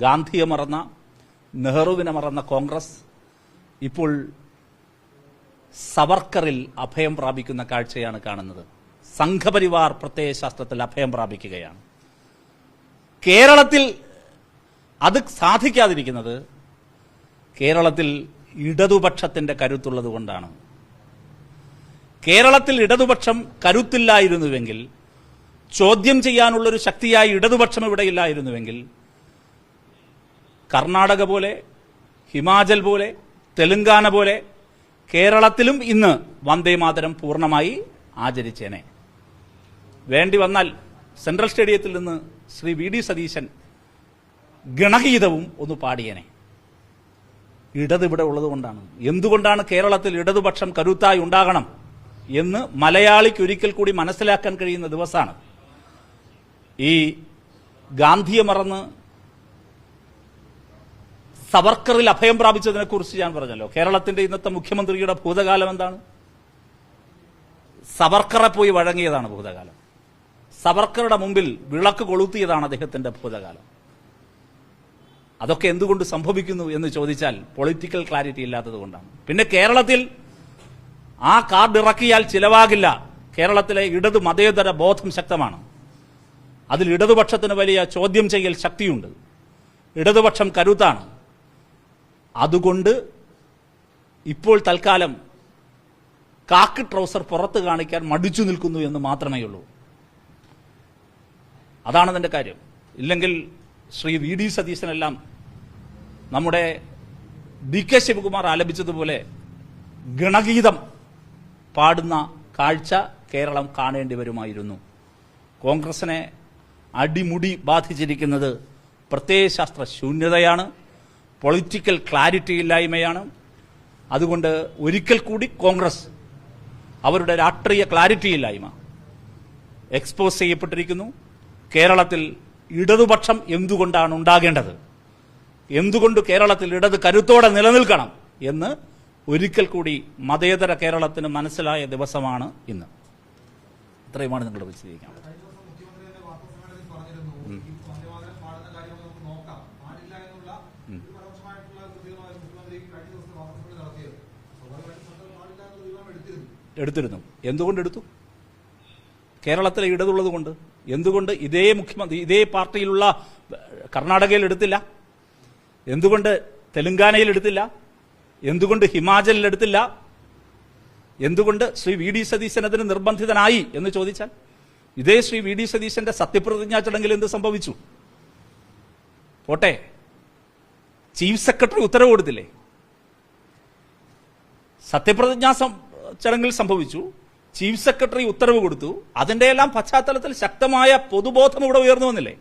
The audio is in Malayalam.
ഗാന്ധിയെ മറന്ന, നെഹ്റുവിനെ മറന്ന കോൺഗ്രസ് ഇപ്പോൾ സവർക്കറിൽ അഭയം പ്രാപിക്കുന്ന കാഴ്ചയാണ് കാണുന്നത്. സംഘപരിവാർ പ്രത്യയശാസ്ത്രത്തിൽ അഭയം പ്രാപിക്കുകയാണ്. കേരളത്തിൽ അത് സാധിക്കാതിരിക്കുന്നത് കേരളത്തിൽ ഇടതുപക്ഷത്തിന്റെ കരുത്തുള്ളത് കൊണ്ടാണ്. കേരളത്തിൽ ഇടതുപക്ഷം കരുത്തില്ലായിരുന്നുവെങ്കിൽ, ചോദ്യം ചെയ്യാനുള്ളൊരു ശക്തിയായി ഇടതുപക്ഷം ഇവിടെ ഇല്ലായിരുന്നുവെങ്കിൽ, കർണാടക പോലെ, ഹിമാചൽ പോലെ, തെലങ്കാന പോലെ കേരളത്തിലും ഇന്ന് വന്ദേമാതരം പൂർണ്ണമായി ആചരിച്ചേനെ. വേണ്ടി വന്നാൽ സെൻട്രൽ സ്റ്റേഡിയത്തിൽ നിന്ന് ശ്രീ വി ഡി സതീശൻ ഗണഗീതവും ഒന്ന് പാടിയേനെ. ഇടതിവിടെ ഉള്ളതുകൊണ്ടാണ്. എന്തുകൊണ്ടാണ് കേരളത്തിൽ ഇടതുപക്ഷം കരുത്തായി ഉണ്ടാകണം എന്ന് മലയാളിക്ക് ഒരിക്കൽ കൂടി മനസ്സിലാക്കാൻ കഴിയുന്ന ദിവസമാണ്. ഈ ഗാന്ധിയെ മറന്ന് സവർക്കറിൽ അഭയം പ്രാപിച്ചതിനെ കുറിച്ച് ഞാൻ പറഞ്ഞല്ലോ. കേരളത്തിന്റെ ഇന്നത്തെ മുഖ്യമന്ത്രിയുടെ ഭൂതകാലം എന്താണ്? സവർക്കറെ പോയി വഴങ്ങിയതാണ് ഭൂതകാലം. സവർക്കറുടെ മുമ്പിൽ വിളക്ക് കൊളുത്തിയതാണ് അദ്ദേഹത്തിന്റെ ഭൂതകാലം. അതൊക്കെ എന്തുകൊണ്ട് സംഭവിക്കുന്നു എന്ന് ചോദിച്ചാൽ പൊളിറ്റിക്കൽ ക്ലാരിറ്റി ഇല്ലാത്തത് കൊണ്ടാണ്. പിന്നെ കേരളത്തിൽ ആ കാർഡ് ഇറക്കിയാൽ ചിലവാകില്ല. കേരളത്തിലെ ഇടതു മതേതര ബോധം ശക്തമാണ്. അതിൽ ഇടതുപക്ഷത്തിന് വലിയ ചോദ്യം ചെയ്യൽ ശക്തിയുണ്ട്. ഇടതുപക്ഷം കരുത്താണ്. അതുകൊണ്ട് ഇപ്പോൾ തൽക്കാലം കാക്കി ട്രൗസർ പുറത്ത് കാണിക്കാൻ മടിച്ചു നിൽക്കുന്നു എന്ന് മാത്രമേ ഉള്ളൂ. അതാണ് അതിന്റെ കാര്യം. ഇല്ലെങ്കിൽ ശ്രീ വി ഡി സതീശനെല്ലാം നമ്മുടെ ഡി കെ ശിവകുമാർ ആലപിച്ചതുപോലെ ഗണഗീതം പാടുന്ന കാഴ്ച കേരളം കാണേണ്ടി വരുമായിരുന്നു. കോൺഗ്രസിനെ അടിമുടി ബാധിച്ചിരിക്കുന്നത് പ്രത്യയശാസ്ത്ര ശൂന്യതയാണ്, പൊളിറ്റിക്കൽ ക്ലാരിറ്റി ഇല്ലായ്മയാണ്. അതുകൊണ്ട് ഒരിക്കൽ കൂടി കോൺഗ്രസ് അവരുടെ രാഷ്ട്രീയ ക്ലാരിറ്റി ഇല്ലായ്മ എക്സ്പോസ് ചെയ്യപ്പെട്ടിരിക്കുന്നു. കേരളത്തിൽ ഇടതുപക്ഷം എന്തുകൊണ്ടാണ് ഉണ്ടാകേണ്ടത്, എന്തുകൊണ്ട് കേരളത്തിൽ ഇടത് കരുത്തോടെ നിലനിൽക്കണം എന്ന് ഒരിക്കൽ കൂടി മതേതര കേരളത്തിന് മനസ്സിലായ ദിവസമാണ് ഇന്ന്. ഇത്രയുമാണ് നിങ്ങളുടെ വിശദീകരിക്കാൻ. എടുത്തിരുന്നു. എന്തുകൊണ്ട് എടുത്തു? കേരളത്തിലെ ഇടതുള്ളത് കൊണ്ട്. എന്തുകൊണ്ട് ഇതേ മുഖ്യമന്ത്രി, ഇതേ പാർട്ടിയിലുള്ള കർണാടകയിൽ എടുത്തില്ല? എന്തുകൊണ്ട് തെലങ്കാനയിൽ എടുത്തില്ല? എന്തുകൊണ്ട് ഹിമാചലിൽ എടുത്തില്ല? എന്തുകൊണ്ട് ശ്രീ വി ഡി സതീശൻ അതിന് നിർബന്ധിതനായി എന്ന് ചോദിച്ചാൽ, ഇതേ ശ്രീ വി ഡി സതീശന്റെ സത്യപ്രതിജ്ഞാ ചടങ്ങിൽ എന്ത് സംഭവിച്ചു? പോട്ടെ, ചീഫ് സെക്രട്ടറി ഉത്തരവ് കൊടുത്തില്ലേ? സത്യപ്രതിജ്ഞാ ചടങ്ങിൽ സംഭവിച്ചു, ചീഫ് സെക്രട്ടറി ഉത്തരവ് കൊടുത്തു. അതിന്റെ എല്ലാം പശ്ചാത്തലത്തിൽ ശക്തമായ പൊതുബോധം ഇവിടെ ഉയർന്നു വന്നില്ലേ?